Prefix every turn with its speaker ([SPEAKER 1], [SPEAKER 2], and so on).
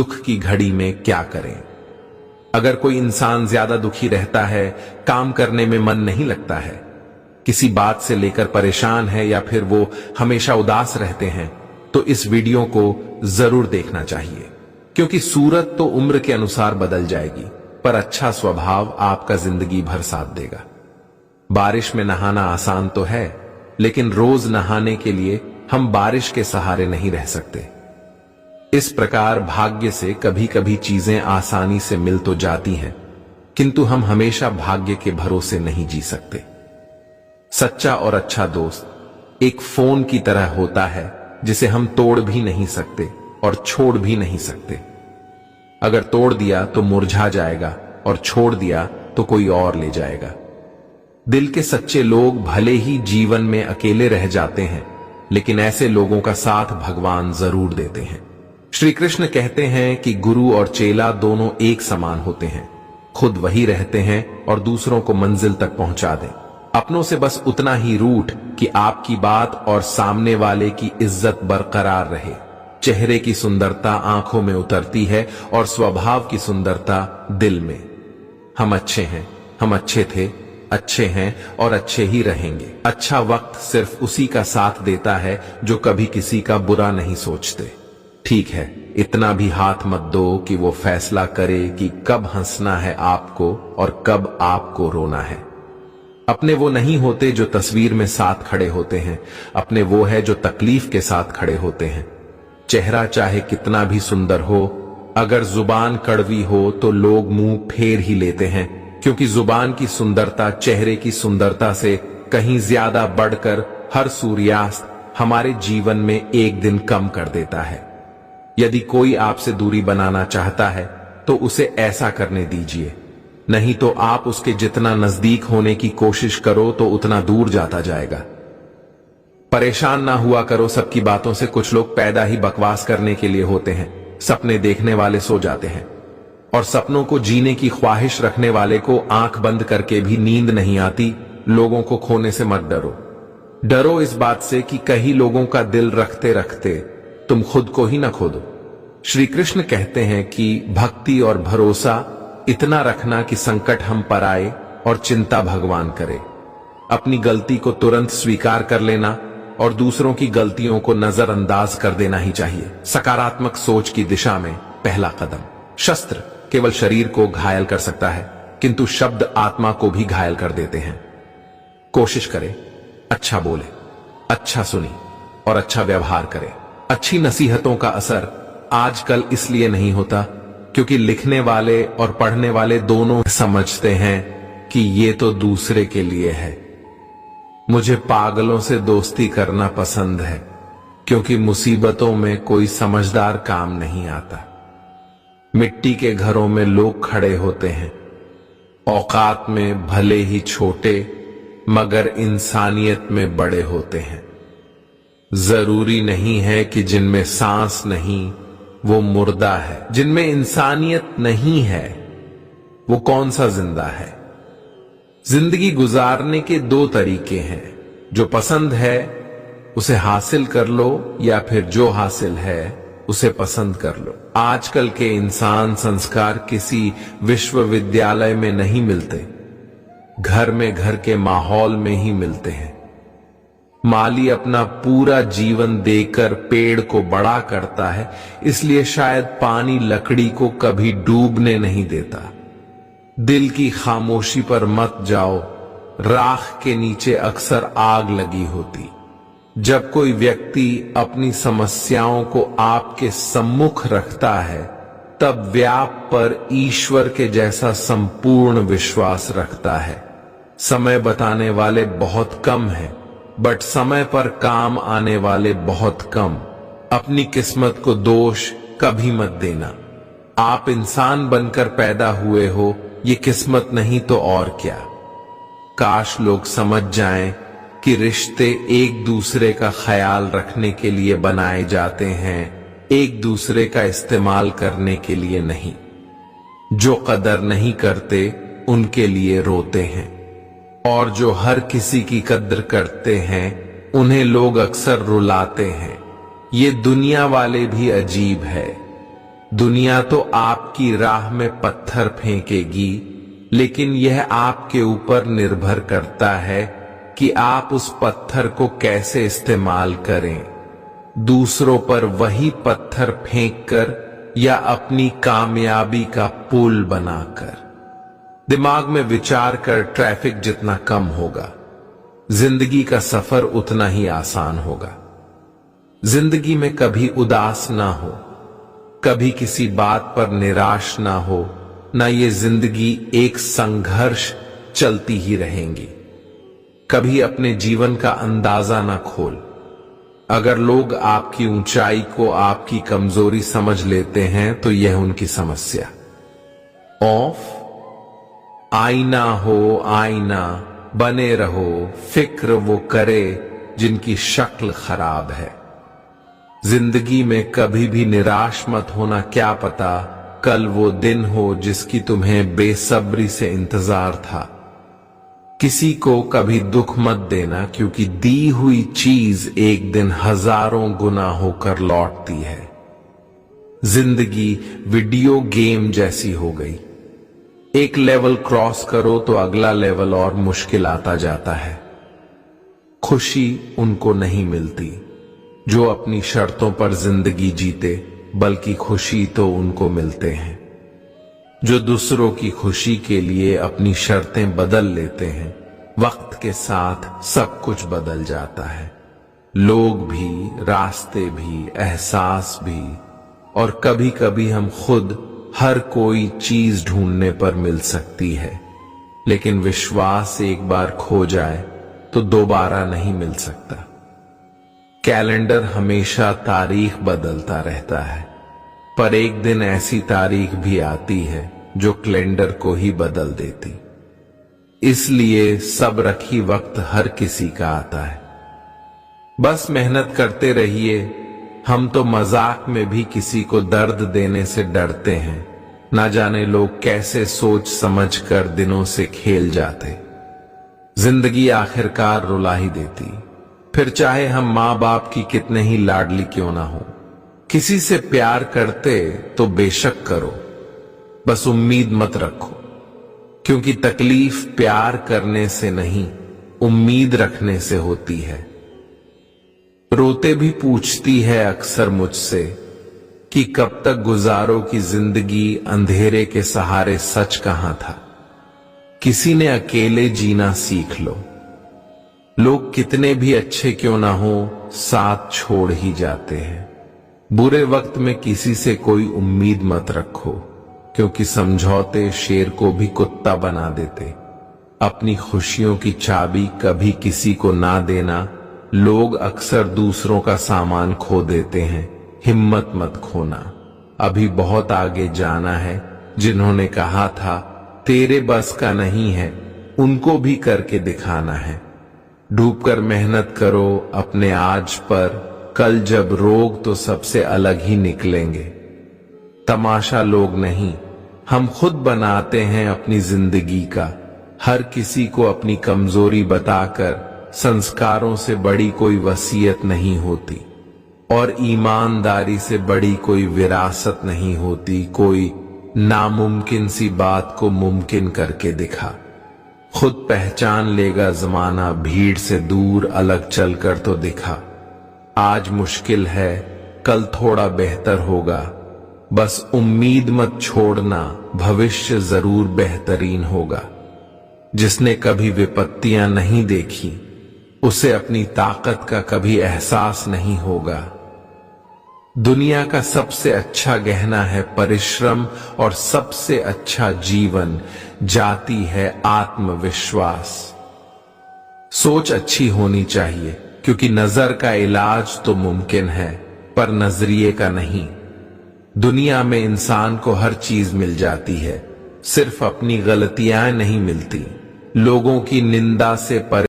[SPEAKER 1] दुख की घड़ी में क्या करें। अगर कोई इंसान ज्यादा दुखी रहता है, काम करने में मन नहीं लगता है, किसी बात से लेकर परेशान है या फिर वो हमेशा उदास रहते हैं, तो इस वीडियो को जरूर देखना चाहिए, क्योंकि सूरत तो उम्र के अनुसार बदल जाएगी, पर अच्छा स्वभाव आपका जिंदगी भर साथ देगा। बारिश में नहाना आसान तो है, लेकिन रोज नहाने के लिए हम बारिश के सहारे नहीं रह सकते। इस प्रकार भाग्य से कभी कभी चीजें आसानी से मिल तो जाती हैं, किंतु हम हमेशा भाग्य के भरोसे नहीं जी सकते। सच्चा और अच्छा दोस्त एक फोन की तरह होता है, जिसे हम तोड़ भी नहीं सकते और छोड़ भी नहीं सकते। अगर तोड़ दिया तो मुरझा जाएगा और छोड़ दिया तो कोई और ले जाएगा। दिल के सच्चे लोग भले ही जीवन में अकेले रह जाते हैं, लेकिन ऐसे लोगों का साथ भगवान जरूर देते हैं। श्री कृष्ण कहते हैं कि गुरु और चेला दोनों एक समान होते हैं, खुद वही रहते हैं और दूसरों को मंजिल तक पहुंचा दें। अपनों से बस उतना ही रूठ कि आपकी बात और सामने वाले की इज्जत बरकरार रहे। चेहरे की सुंदरता आंखों में उतरती है और स्वभाव की सुंदरता दिल में। हम अच्छे हैं, हम अच्छे थे, अच्छे हैं और अच्छे ही रहेंगे। अच्छा वक्त सिर्फ उसी का साथ देता है जो कभी किसी का बुरा नहीं सोचते। ठीक है, इतना भी हाथ मत दो कि वो फैसला करे कि कब हंसना है आपको और कब आपको रोना है। अपने वो नहीं होते जो तस्वीर में साथ खड़े होते हैं, अपने वो है जो तकलीफ के साथ खड़े होते हैं। चेहरा चाहे कितना भी सुंदर हो, अगर जुबान कड़वी हो तो लोग मुंह फेर ही लेते हैं, क्योंकि जुबान की सुंदरता चेहरे की सुंदरता से कहीं ज्यादा बढ़कर हर सूर्यास्त हमारे जीवन में एक दिन कम कर देता है। यदि कोई आपसे दूरी बनाना चाहता है तो उसे ऐसा करने दीजिए, नहीं तो आप उसके जितना नजदीक होने की कोशिश करो तो उतना दूर जाता जाएगा। परेशान ना हुआ करो सबकी बातों से। कुछ लोग पैदा ही बकवास करने के लिए होते हैं। सपने देखने वाले सो जाते हैं और सपनों को जीने की ख्वाहिश रखने वाले को आंख बंद करके भी नींद नहीं आती। लोगों को खोने से मत डरो, डरो इस बात से कि कहीं लोगों का दिल रखते रखते तुम खुद को ही न खो दो। श्री कृष्ण कहते हैं कि भक्ति और भरोसा इतना रखना कि संकट हम पर आए और चिंता भगवान करे। अपनी गलती को तुरंत स्वीकार कर लेना और दूसरों की गलतियों को नजरअंदाज कर देना ही चाहिए। सकारात्मक सोच की दिशा में पहला कदम। शस्त्र केवल शरीर को घायल कर सकता है, किंतु शब्द आत्मा को भी घायल कर देते हैं। कोशिश करें, अच्छा बोले, अच्छा सुनी और अच्छा व्यवहार करें। अच्छी नसीहतों का असर आजकल इसलिए नहीं होता क्योंकि लिखने वाले और पढ़ने वाले दोनों समझते हैं कि ये तो दूसरे के लिए है। मुझे पागलों से दोस्ती करना पसंद है, क्योंकि मुसीबतों में कोई समझदार काम नहीं आता। मिट्टी के घरों में लोग खड़े होते हैं, औकात में भले ही छोटे मगर इंसानियत में बड़े होते हैं। जरूरी नहीं है कि जिनमें सांस नहीं वो मुर्दा है, जिनमें इंसानियत नहीं है वो कौन सा जिंदा है। जिंदगी गुजारने के दो तरीके हैं, जो पसंद है उसे हासिल कर लो या फिर जो हासिल है उसे पसंद कर लो। आजकल के इंसान संस्कार किसी विश्वविद्यालय में नहीं मिलते, घर में घर के माहौल में ही मिलते हैं। माली अपना पूरा जीवन देकर पेड़ को बड़ा करता है, इसलिए शायद पानी लकड़ी को कभी डूबने नहीं देता। दिल की खामोशी पर मत जाओ, राख के नीचे अक्सर आग लगी होती। जब कोई व्यक्ति अपनी समस्याओं को आपके सम्मुख रखता है, तब व्याप पर ईश्वर के जैसा संपूर्ण विश्वास रखता है। समय बताने वाले बहुत कम हैं, बट समय पर काम आने वाले बहुत कम। अपनी किस्मत को दोष कभी मत देना। आप इंसान बनकर पैदा हुए हो, ये किस्मत नहीं तो और क्या। काश लोग समझ जाएं कि रिश्ते एक दूसरे का ख्याल रखने के लिए बनाए जाते हैं, एक दूसरे का इस्तेमाल करने के लिए नहीं। जो कदर नहीं करते उनके लिए रोते हैं, और जो हर किसी की कद्र करते हैं उन्हें लोग अक्सर रुलाते हैं। ये दुनिया वाले भी अजीब है, दुनिया तो आपकी राह में पत्थर फेंकेगी, लेकिन यह आपके ऊपर निर्भर करता है कि आप उस पत्थर को कैसे इस्तेमाल करें, दूसरों पर वही पत्थर फेंककर या अपनी कामयाबी का पुल बनाकर। दिमाग में विचार कर ट्रैफिक जितना कम होगा, जिंदगी का सफर उतना ही आसान होगा। जिंदगी में कभी उदास ना हो, कभी किसी बात पर निराश ना हो, ना ये जिंदगी एक संघर्ष चलती ही रहेंगी। कभी अपने जीवन का अंदाजा ना खोल। अगर लोग आपकी ऊंचाई को आपकी कमजोरी समझ लेते हैं तो यह उनकी समस्या। ऑफ आईना हो आईना, बने रहो, फिक्र वो करे जिनकी शक्ल खराब है। जिंदगी में कभी भी निराश मत होना, क्या पता कल वो दिन हो जिसकी तुम्हें बेसब्री से इंतजार था। किसी को कभी दुख मत देना, क्योंकि दी हुई चीज एक दिन हजारों गुना होकर लौटती है। जिंदगी वीडियो गेम जैसी हो गई, एक लेवल क्रॉस करो तो अगला लेवल और मुश्किल आता जाता है। खुशी उनको नहीं मिलती जो अपनी शर्तों पर जिंदगी जीते, बल्कि खुशी तो उनको मिलते हैं जो दूसरों की खुशी के लिए अपनी शर्तें बदल लेते हैं। वक्त के साथ सब कुछ बदल जाता है, लोग भी, रास्ते भी, एहसास भी, और कभी कभी हम खुद। हर कोई चीज ढूंढने पर मिल सकती है, लेकिन विश्वास एक बार खो जाए तो दोबारा नहीं मिल सकता। कैलेंडर हमेशा तारीख बदलता रहता है, पर एक दिन ऐसी तारीख भी आती है जो कैलेंडर को ही बदल देती। इसलिए सब रखी वक्त हर किसी का आता है। बस मेहनत करते रहिए। हम तो मजाक में भी किसी को दर्द देने से डरते हैं, ना जाने लोग कैसे सोच समझ कर दिनों से खेल जाते। जिंदगी आखिरकार रुला ही देती, फिर चाहे हम माँ बाप की कितने ही लाडली क्यों ना हो। किसी से प्यार करते तो बेशक करो, बस उम्मीद मत रखो, क्योंकि तकलीफ प्यार करने से नहीं, उम्मीद रखने से होती है। रोते भी पूछती है अक्सर मुझसे कि कब तक गुजारो की जिंदगी, अंधेरे के सहारे सच कहां था। किसी ने अकेले जीना सीख लो। लोग कितने भी अच्छे क्यों ना हो, साथ छोड़ ही जाते हैं। बुरे वक्त में किसी से कोई उम्मीद मत रखो, क्योंकि समझौते शेर को भी कुत्ता बना देते। अपनी खुशियों की चाबी कभी किसी को ना देना। लोग अक्सर दूसरों का सामान खो देते हैं, हिम्मत मत खोना। अभी बहुत आगे जाना है। जिन्होंने कहा था तेरे बस का नहीं है, उनको भी करके दिखाना है। डूबकर मेहनत करो अपने आज पर, कल जब रोग तो सबसे अलग ही निकलेंगे। तमाशा लोग नहीं, हम खुद बनाते हैं अपनी जिंदगी का। हर किसी को अपनी कमजोरी बताकर संस्कारों से बड़ी कोई वसीयत नहीं होती, और ईमानदारी से बड़ी कोई विरासत नहीं होती। कोई नामुमकिन सी बात को मुमकिन करके दिखा। खुद पहचान लेगा जमाना, भीड़ से दूर अलग चलकर तो दिखा। आज मुश्किल है, कल थोड़ा बेहतर होगा। बस उम्मीद मत छोड़ना, भविष्य जरूर बेहतरीन होगा। जिसने कभी विपत्तियां नहीं देखी, उसे अपनी ताकत का कभी एहसास नहीं होगा। दुनिया का सबसे अच्छा गहना है परिश्रम, और सबसे अच्छा जीवन जाती है आत्मविश्वास। सोच अच्छी होनी चाहिए, क्योंकि नजर का इलाज तो मुमकिन है, पर नजरिए का नहीं। दुनिया में इंसान को हर चीज मिल जाती है, सिर्फ अपनी गलतियां नहीं मिलती। लोगों की निंदा से पर